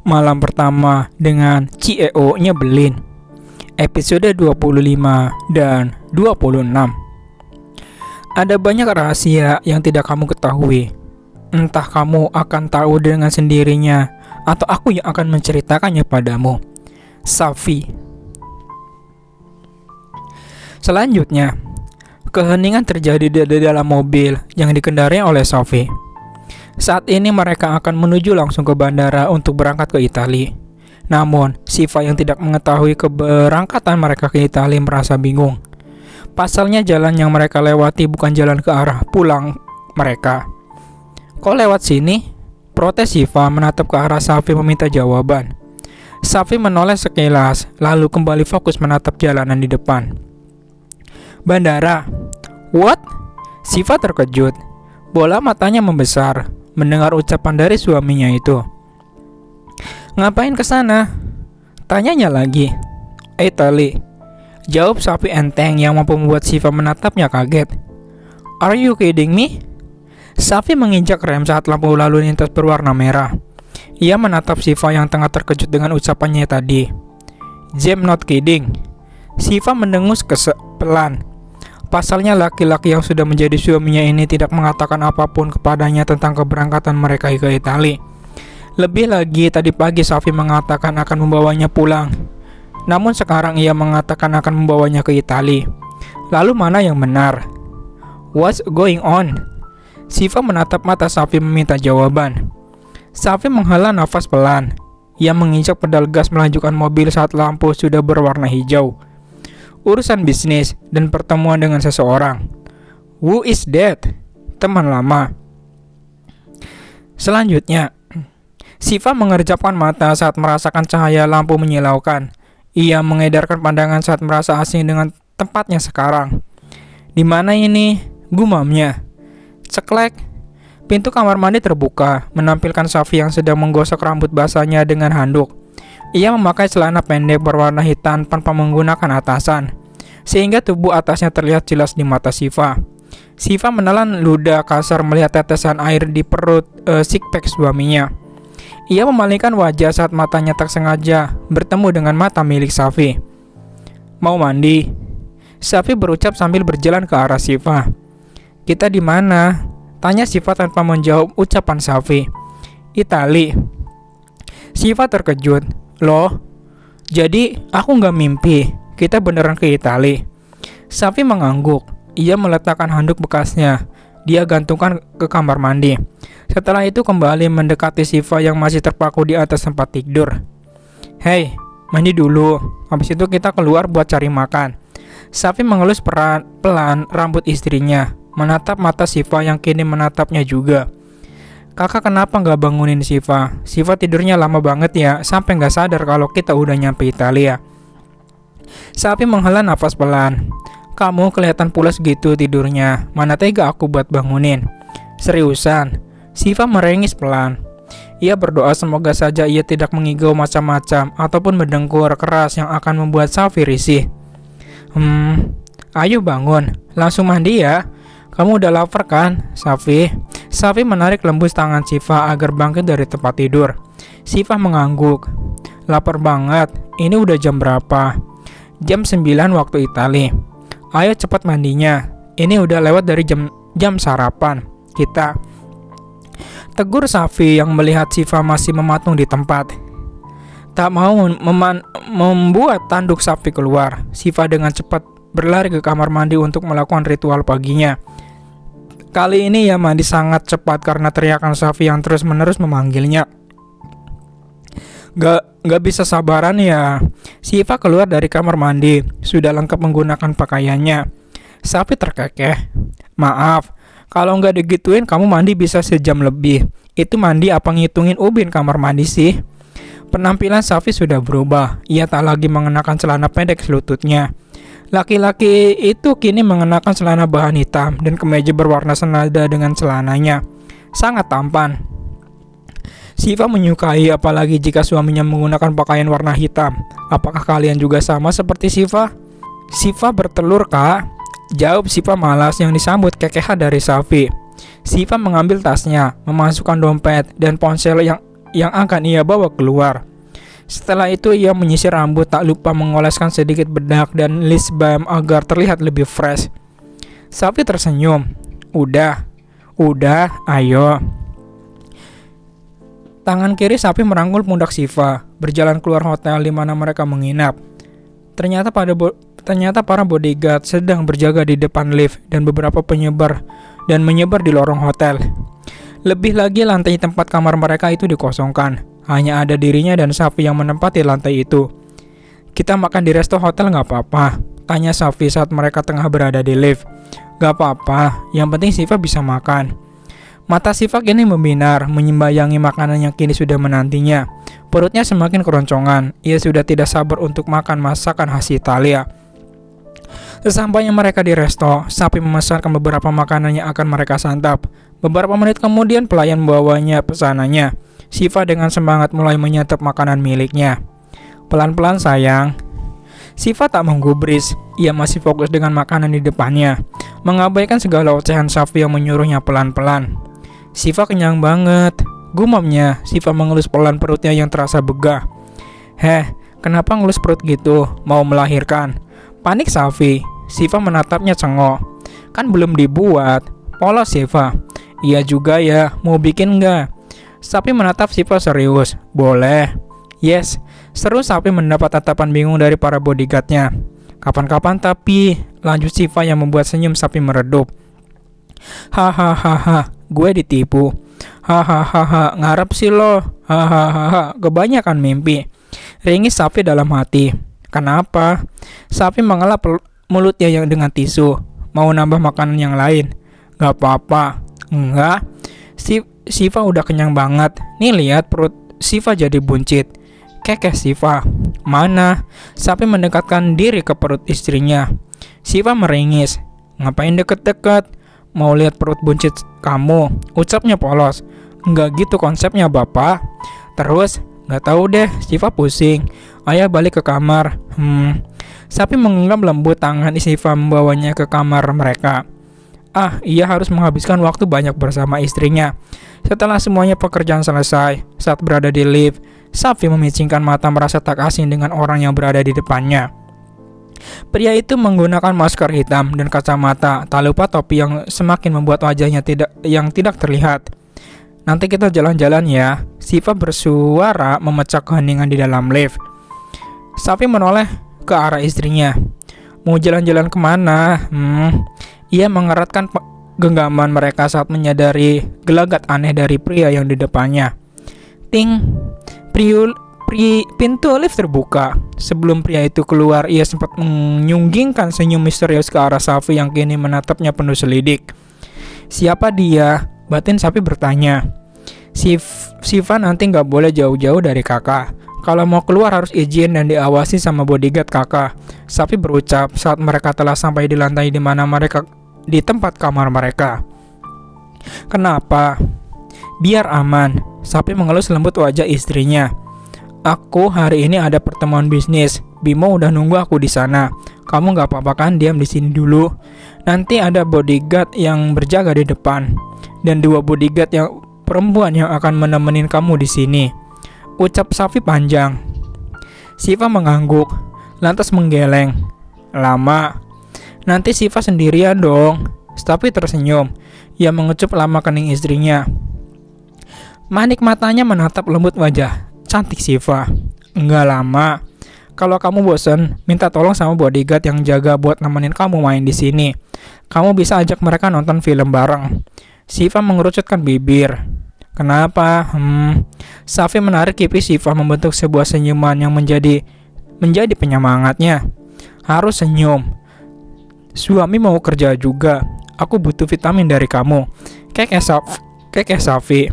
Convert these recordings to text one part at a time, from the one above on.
Malam pertama dengan CEO nyebelin. Episode 25 dan 26. Ada banyak rahasia yang tidak kamu ketahui. Entah kamu akan tahu dengan sendirinya atau aku yang akan menceritakannya padamu. Safi. Selanjutnya, keheningan terjadi di dalam mobil yang dikendarai oleh Safi. Saat ini mereka akan menuju langsung ke bandara untuk berangkat ke Italia. Namun, Siva yang tidak mengetahui keberangkatan mereka ke Italia merasa bingung. Pasalnya jalan yang mereka lewati bukan jalan ke arah pulang mereka. Kok lewat sini? Protes Siva menatap ke arah Safi meminta jawaban. Safi menoleh sekilas, lalu kembali fokus menatap jalanan di depan. Bandara? What? Siva terkejut. Bola matanya membesar mendengar ucapan dari suaminya itu. Ngapain ke sana? Tanyanya lagi. Italy. Jawab Safi enteng yang mampu membuat Siva menatapnya kaget. Are you kidding me? Safi menginjak rem saat lampu lalu lintas berwarna merah. Ia menatap Siva yang tengah terkejut dengan ucapannya tadi. I'm not kidding. Siva mendengus pelan. Pasalnya laki-laki yang sudah menjadi suaminya ini tidak mengatakan apapun kepadanya tentang keberangkatan mereka ke Italia. Lebih lagi tadi pagi Safi mengatakan akan membawanya pulang. Namun sekarang ia mengatakan akan membawanya ke Italia. Lalu mana yang benar? What's going on? Siva menatap mata Safi meminta jawaban. Safi menghela nafas pelan. Ia menginjak pedal gas melanjutkan mobil saat lampu sudah berwarna hijau. Urusan bisnis dan pertemuan dengan seseorang. Who is that? Teman lama. Selanjutnya, Siva mengerjapkan mata saat merasakan cahaya lampu menyilaukan. Ia mengedarkan pandangan saat merasa asing dengan tempatnya sekarang. Di mana ini? Gumamnya. Ceklek. Pintu kamar mandi terbuka, menampilkan Safi yang sedang menggosok rambut basahnya dengan handuk. Ia memakai celana pendek berwarna hitam tanpa menggunakan atasan, sehingga tubuh atasnya terlihat jelas di mata Siva. Siva menelan ludah kasar melihat tetesan air di perut six-pack suaminya. Ia memalingkan wajah saat matanya tak sengaja bertemu dengan mata milik Safi. Mau mandi? Safi berucap sambil berjalan ke arah Siva. Kita di mana? Tanya Siva tanpa menjawab ucapan Safi. Itali. Siva terkejut. Loh, jadi aku nggak mimpi. Kita beneran ke Italia. Safi mengangguk. Ia meletakkan handuk bekasnya. Dia gantungkan ke kamar mandi. Setelah itu kembali mendekati Siva yang masih terpaku di atas tempat tidur. Hey, mandi dulu. Habis itu kita keluar buat cari makan. Safi mengelus pelan rambut istrinya, menatap mata Siva yang kini menatapnya juga. Kakak kenapa nggak bangunin Siva? Siva tidurnya lama banget ya, sampai nggak sadar kalau kita udah nyampe Italia. Safi menghela nafas pelan. Kamu kelihatan pulas gitu tidurnya. Mana tega aku buat bangunin. Seriusan? Siva merengis pelan. Ia berdoa semoga saja ia tidak mengigau macam-macam ataupun mendengkur keras yang akan membuat Safi risih. Ayo bangun, langsung mandi ya. Kamu udah lapar kan, Safi? Safi menarik lembut tangan Siva agar bangkit dari tempat tidur. Siva mengangguk. Lapar banget, ini udah jam berapa? Jam 9 waktu Italia. Ayo cepat mandinya, ini udah lewat dari jam sarapan kita. Tegur Safi yang melihat Siva masih mematung di tempat. Tak mau membuat tanduk Safi keluar, Siva dengan cepat berlari ke kamar mandi untuk melakukan ritual paginya. Kali ini ia mandi sangat cepat karena teriakan Safi yang terus-menerus memanggilnya. Gak bisa sabaran ya. Siva keluar dari kamar mandi, sudah lengkap menggunakan pakaiannya. Safi terkekeh. Maaf, kalau nggak digituin kamu mandi bisa sejam lebih. Itu mandi apa ngitungin ubin kamar mandi sih? Penampilan Safi sudah berubah. Ia tak lagi mengenakan celana pendek selututnya. Laki-laki itu kini mengenakan celana bahan hitam dan kemeja berwarna senada dengan celananya. Sangat tampan. Siva menyukai apalagi jika suaminya menggunakan pakaian warna hitam. Apakah kalian juga sama seperti Siva? Siva bertelur, Kak. Jawab Siva malas yang disambut kekehan dari Safi. Siva mengambil tasnya, memasukkan dompet dan ponsel yang akan ia bawa keluar. Setelah itu ia menyisir rambut, tak lupa mengoleskan sedikit bedak dan lip balm agar terlihat lebih fresh. Safi tersenyum. Udah, ayo. Tangan kiri Safi merangkul pundak Siva, berjalan keluar hotel di mana mereka menginap. Ternyata para bodyguard sedang berjaga di depan lift dan beberapa menyebar di lorong hotel. Lebih lagi lantai tempat kamar mereka itu dikosongkan. Hanya ada dirinya dan Safi yang menempati lantai itu. Kita makan di resto hotel nggak apa-apa? Tanya Safi saat mereka tengah berada di lift. Gak apa-apa, yang penting Siva bisa makan. Mata Siva kini membinar, menyembayangi makanan yang kini sudah menantinya. Perutnya semakin keroncongan, ia sudah tidak sabar untuk makan masakan khas Italia. Sesampainya mereka di resto, Safi memesankan beberapa makanan yang akan mereka santap. Beberapa menit kemudian pelayan membawanya pesanannya. Siva dengan semangat mulai menyantap makanan miliknya. Pelan-pelan sayang. Siva tak menggubris, ia masih fokus dengan makanan di depannya, mengabaikan segala ocehan Safi yang menyuruhnya pelan-pelan. Siva kenyang banget, gumamnya. Siva mengelus pelan perutnya yang terasa begah. Kenapa ngelus perut gitu? Mau melahirkan? Panik Safi. Siva menatapnya cengok. Kan belum dibuat. Polos Siva. Iya juga ya, mau bikin nggak? Safi menatap Siva serius. Boleh. Yes. Seru Safi mendapat tatapan bingung dari para bodyguardnya. Kapan-kapan tapi, lanjut Siva yang membuat senyum Safi meredup. Hahaha, gue ditipu. Hahaha, ngarep sih lo. Hahaha, kebanyakan mimpi. Ringis Safi dalam hati. Kenapa? Safi mengelap mulutnya yang dengan tisu. Mau nambah makanan yang lain? Gak apa-apa. Enggak. Siva udah kenyang banget. Nih lihat perut Siva jadi buncit. Kekeh Siva. Mana? Safi mendekatkan diri ke perut istrinya. Siva meringis. Ngapain deket-deket? Mau lihat perut buncit kamu? Ucapnya polos. Enggak gitu konsepnya bapak. Terus? Gak tahu deh, Siva pusing. Ayah balik ke kamar. Safi menggenggam lembut tangan Siva membawanya ke kamar mereka. Ia harus menghabiskan waktu banyak bersama istrinya. Setelah semuanya pekerjaan selesai, saat berada di lift, Safi memicingkan mata merasa tak asing dengan orang yang berada di depannya. Pria itu menggunakan masker hitam dan kacamata, tak lupa topi yang semakin membuat wajahnya tidak terlihat. Nanti kita jalan-jalan ya, Siva bersuara memecah keheningan di dalam lift. Safi menoleh ke arah istrinya. Mau jalan-jalan kemana? Ia mengeratkan genggaman mereka saat menyadari gelagat aneh dari pria yang di depannya. Ting, pintu lift terbuka. Sebelum pria itu keluar, ia sempat menyunggingkan senyum misterius ke arah Safi yang kini menatapnya penuh selidik. Siapa dia? Batin Safi bertanya. Siva nanti gak boleh jauh-jauh dari kakak. Kalau mau keluar harus izin dan diawasi sama bodyguard kakak. Safi berucap saat mereka telah sampai di lantai di tempat kamar mereka. Kenapa? Biar aman. Safi mengelus lembut wajah istrinya. Aku hari ini ada pertemuan bisnis. Bimo udah nunggu aku di sana. Kamu gak apa-apa kan diam di sini dulu? Nanti ada bodyguard yang berjaga di depan dan 2 bodyguard yang perempuan yang akan menemenin kamu di sini. Ucap Safi panjang. Siva mengangguk, lantas menggeleng. Lama. Nanti Siva sendirian dong. Safi tersenyum. Ia mengecup lama kening istrinya. Manik matanya menatap lembut wajah cantik Siva. Enggak lama. Kalau kamu bosen, minta tolong sama bodyguard yang jaga buat nemenin kamu main di sini. Kamu bisa ajak mereka nonton film bareng. Siva mengerucutkan bibir. Kenapa? Safi menarik pipi Siva membentuk sebuah senyuman yang menjadi penyemangatnya. Harus senyum. Suami mau kerja juga. Aku butuh vitamin dari kamu. Kekeh Safi.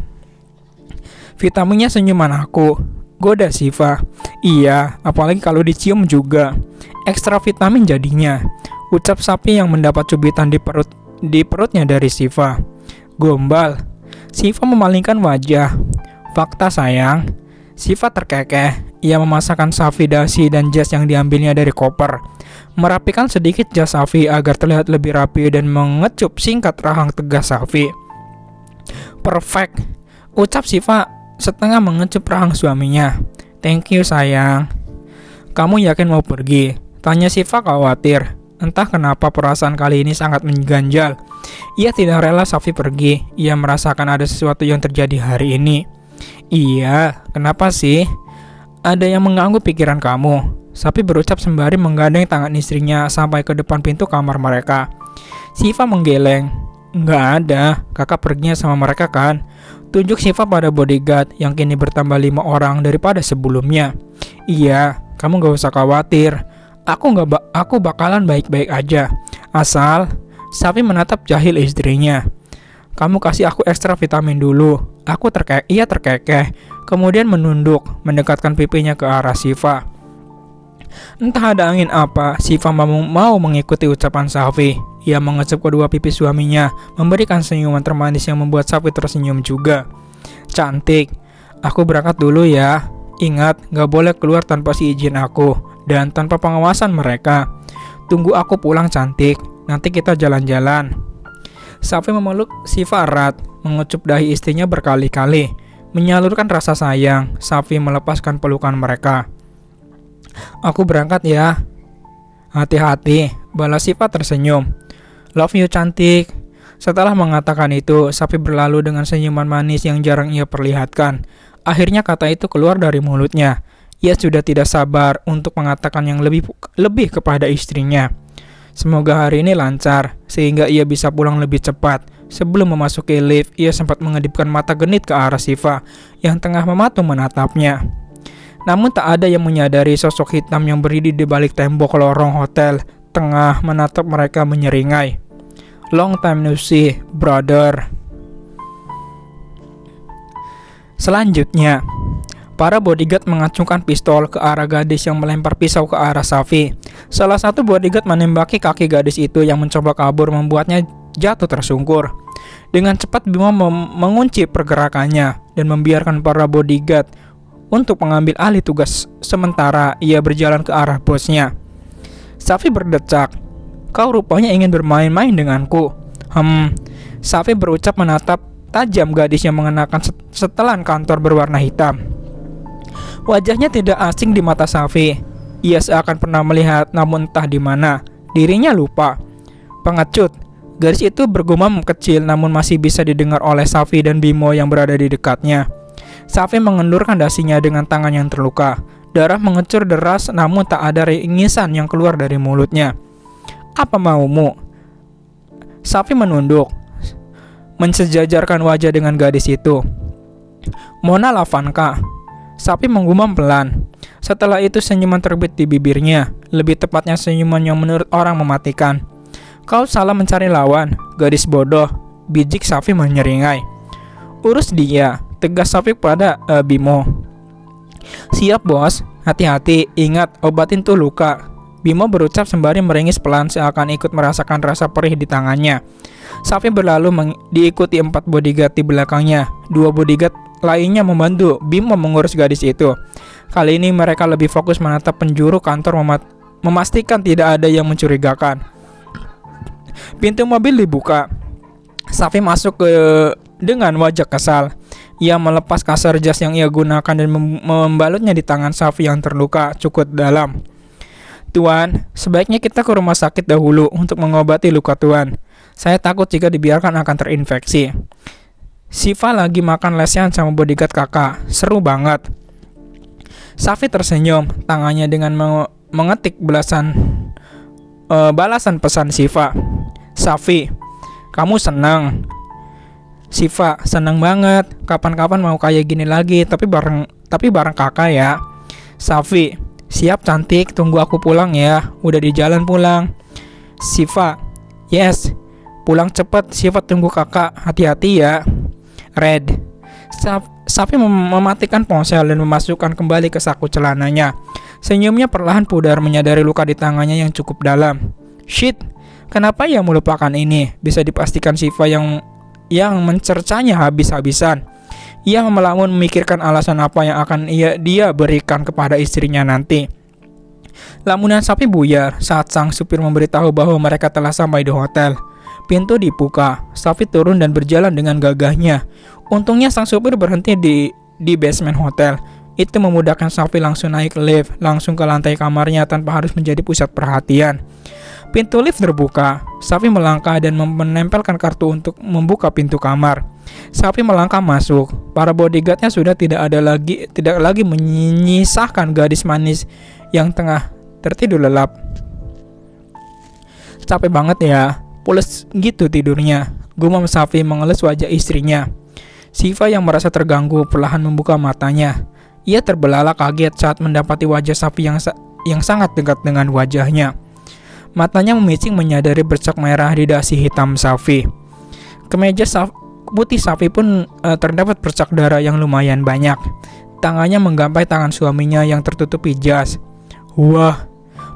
Vitaminnya senyuman aku. Goda Siva. Iya, apalagi kalau dicium juga. Ekstra vitamin jadinya. Ucap Safi yang mendapat cubitan di perutnya dari Siva. Gombal. Siva memalingkan wajah. Fakta sayang. Siva terkekeh. Ia memasakkan Safi dasi dan jas yang diambilnya dari koper. merapikan sedikit jas Safi agar terlihat lebih rapi dan mengecup singkat rahang tegas Safi. Perfect, ucap Siva setengah mengecup rahang suaminya. Thank you sayang. Kamu yakin mau pergi? Tanya Siva khawatir. Entah kenapa perasaan kali ini sangat mengganjal. Ia tidak rela Safi pergi. Ia merasakan ada sesuatu yang terjadi hari ini. Iya, kenapa sih? Ada yang mengganggu pikiran kamu. Safi berucap sembari menggandeng tangan istrinya sampai ke depan pintu kamar mereka. Siva menggeleng. Nggak ada, kakak perginya sama mereka kan? Tunjuk Siva pada bodyguard yang kini bertambah 5 orang daripada sebelumnya. Iya, kamu gak usah khawatir. Aku bakalan baik-baik aja. Asal, Safi menatap jahil istrinya. Kamu kasih aku ekstra vitamin dulu. Ia terkekeh, kemudian menunduk, mendekatkan pipinya ke arah Siva. Entah ada angin apa, Siva mau mengikuti ucapan Safi. Ia mengecup kedua pipi suaminya, memberikan senyuman termanis yang membuat Safi tersenyum juga. Cantik, aku berangkat dulu ya. Ingat, gak boleh keluar tanpa si izin aku dan tanpa pengawasan mereka. Tunggu aku pulang cantik, nanti kita jalan-jalan. Safi memeluk Siva erat, mengecup dahi istrinya berkali-kali, menyalurkan rasa sayang. Safi melepaskan pelukan mereka. Aku berangkat ya. Hati-hati, balas Siva tersenyum. Love you cantik. Setelah mengatakan itu, Safi berlalu dengan senyuman manis yang jarang ia perlihatkan. Akhirnya kata itu keluar dari mulutnya. Ia sudah tidak sabar untuk mengatakan yang lebih kepada istrinya. Semoga hari ini lancar, sehingga ia bisa pulang lebih cepat. Sebelum memasuki lift, ia sempat mengedipkan mata genit ke arah Siva yang tengah mematung menatapnya. Namun tak ada yang menyadari sosok hitam yang berdiri di balik tembok lorong hotel, tengah menatap mereka menyeringai. Long time no see, brother. Selanjutnya, para bodyguard mengacungkan pistol ke arah gadis yang melempar pisau ke arah Safi. Salah satu bodyguard menembaki kaki gadis itu yang mencoba kabur, membuatnya jatuh tersungkur. Dengan cepat Bimo mengunci pergerakannya dan membiarkan para bodyguard untuk mengambil alih tugas sementara ia berjalan ke arah bosnya. Safi berdecak. Kau rupanya ingin bermain-main denganku. Safi berucap menatap tajam gadis yang mengenakan setelan kantor berwarna hitam. Wajahnya tidak asing di mata Safi. Ia seakan pernah melihat, namun entah di mana. Dirinya lupa. Pengecut. Gadis itu bergumam kecil namun masih bisa didengar oleh Safi dan Bimo yang berada di dekatnya. Safi mengendurkan dasinya dengan tangan yang terluka. Darah mengecur deras namun tak ada ringisan yang keluar dari mulutnya. Apa maumu? Safi menunduk, mensejajarkan wajah dengan gadis itu. Mona Lavanka. Safi menggumam pelan. Setelah itu senyuman terbit di bibirnya, lebih tepatnya senyuman yang menurut orang mematikan. Kau salah mencari lawan, gadis bodoh, bijik Safi menyeringai. Urus dia, tegas Safi pada Bimo. Siap bos, hati-hati, ingat obatin tuh luka. Bimo berucap sembari meringis pelan seakan ikut merasakan rasa perih di tangannya. Safi berlalu diikuti 4 bodyguard di belakangnya. 2 bodyguard lainnya membantu Bimo mengurus gadis itu. Kali ini mereka lebih fokus menatap penjuru kantor memastikan tidak ada yang mencurigakan. Pintu mobil dibuka. Safi masuk dengan wajah kesal. Ia melepas kasar jas yang ia gunakan dan membalutnya di tangan Safi yang terluka cukup dalam. Tuan, sebaiknya kita ke rumah sakit dahulu untuk mengobati luka Tuan. Saya takut jika dibiarkan akan terinfeksi. Siva lagi makan lesehan sama bodyguard kakak. Seru banget. Safi tersenyum, tangannya dengan mengetik balasan pesan Siva. Safi, kamu senang? Siva, senang banget. Kapan-kapan mau kayak gini lagi, tapi bareng kakak ya. Safi, siap cantik, tunggu aku pulang ya. Udah di jalan pulang. Siva, yes. Pulang cepet, Siva tunggu kakak. Hati-hati ya. Red. Safi mematikan ponsel dan memasukkan kembali ke saku celananya. Senyumnya perlahan pudar menyadari luka di tangannya yang cukup dalam. Shit, kenapa ia melupakan ini? Bisa dipastikan Siva yang mencercanya habis-habisan. Ia melamun memikirkan alasan apa yang akan dia berikan kepada istrinya nanti. Lamunan Safi buyar saat sang supir memberitahu bahwa mereka telah sampai di hotel. Pintu dibuka, Safi turun dan berjalan dengan gagahnya. Untungnya sang supir berhenti di basement hotel. Itu memudahkan Safi langsung naik lift, langsung ke lantai kamarnya tanpa harus menjadi pusat perhatian. Pintu lift terbuka, Safi melangkah dan menempelkan kartu untuk membuka pintu kamar. Safi melangkah masuk. Para bodyguardnya sudah tidak lagi menyisahkan gadis manis yang tengah tertidur lelap. Capek banget ya, pules gitu tidurnya, gumam Safi mengelus wajah istrinya. Siva yang merasa terganggu perlahan membuka matanya. Ia terbelalak kaget saat mendapati wajah Safi yang sangat dekat dengan wajahnya. Matanya memicing menyadari bercak merah di dasi hitam Safi. Kemeja putih Safi pun terdapat bercak darah yang lumayan banyak. Tangannya menggapai tangan suaminya yang tertutupi jas. Wah,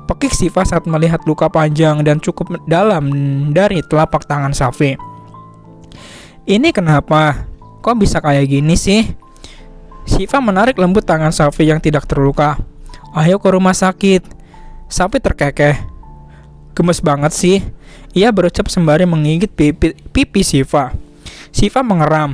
pekik Siva saat melihat luka panjang dan cukup dalam dari telapak tangan Safi. Ini kenapa? Kok bisa kayak gini sih? Siva menarik lembut tangan Safi yang tidak terluka. Ayo ke rumah sakit. Safi terkekeh. Gemes banget sih. Ia berucap sembari menggigit pipi Siva. Siva mengeram.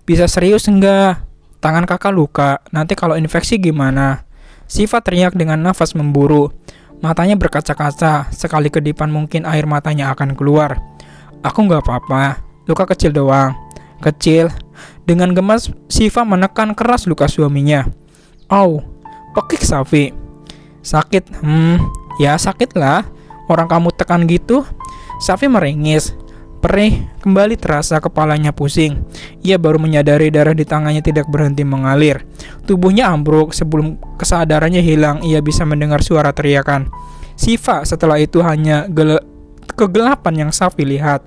Bisa serius enggak? Tangan kakak luka. Nanti kalau infeksi gimana? Siva teriak dengan nafas memburu. Matanya berkaca-kaca. Sekali kedipan mungkin air matanya akan keluar. Aku gak apa-apa. Luka kecil doang. Kecil. Dengan gemas, Siva menekan keras luka suaminya. Au, pekik Safi. Sakit? Ya sakit lah. Orang kamu tekan gitu. Safi meringis. Perih, kembali terasa kepalanya pusing. Ia baru menyadari darah di tangannya tidak berhenti mengalir. Tubuhnya ambruk. Sebelum kesadarannya hilang, ia bisa mendengar suara teriakan Siva. Setelah itu hanya kegelapan yang Safi lihat.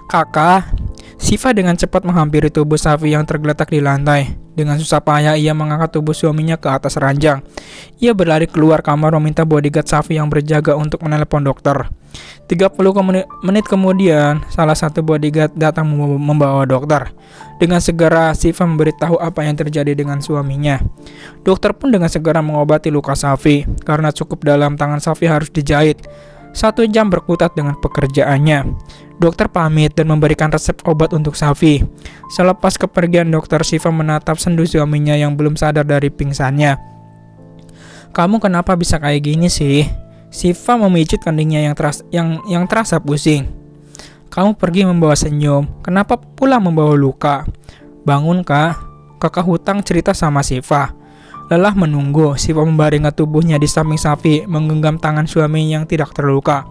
Kakak. Siva dengan cepat menghampiri tubuh Safi yang tergeletak di lantai. Dengan susah payah ia mengangkat tubuh suaminya ke atas ranjang. Ia berlari keluar kamar meminta bodyguard Safi yang berjaga untuk menelepon dokter. 30 menit kemudian, salah satu bodyguard datang membawa dokter. Dengan segera, Siva memberitahu apa yang terjadi dengan suaminya. Dokter pun dengan segera mengobati luka Safi. Karena cukup dalam, tangan Safi harus dijahit. 1 jam berkutat dengan pekerjaannya. Dokter pamit dan memberikan resep obat untuk Safi. Selepas kepergian dokter, Siva menatap sendu suaminya yang belum sadar dari pingsannya. Kamu kenapa bisa kayak gini sih? Siva memijit keningnya yang terasa pusing. Kamu pergi membawa senyum, kenapa pula membawa luka? Bangun kak, kakak hutang cerita sama Siva. Lelah menunggu, Siva membaringkan tubuhnya di samping Safi, menggenggam tangan suami yang tidak terluka.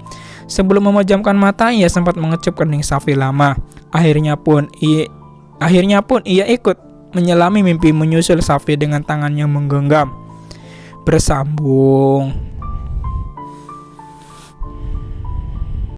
Sebelum memejamkan mata, ia sempat mengecup kening Safi lama. Akhirnya pun ia ikut menyelami mimpi menyusul Safi dengan tangannya menggenggam. Bersambung.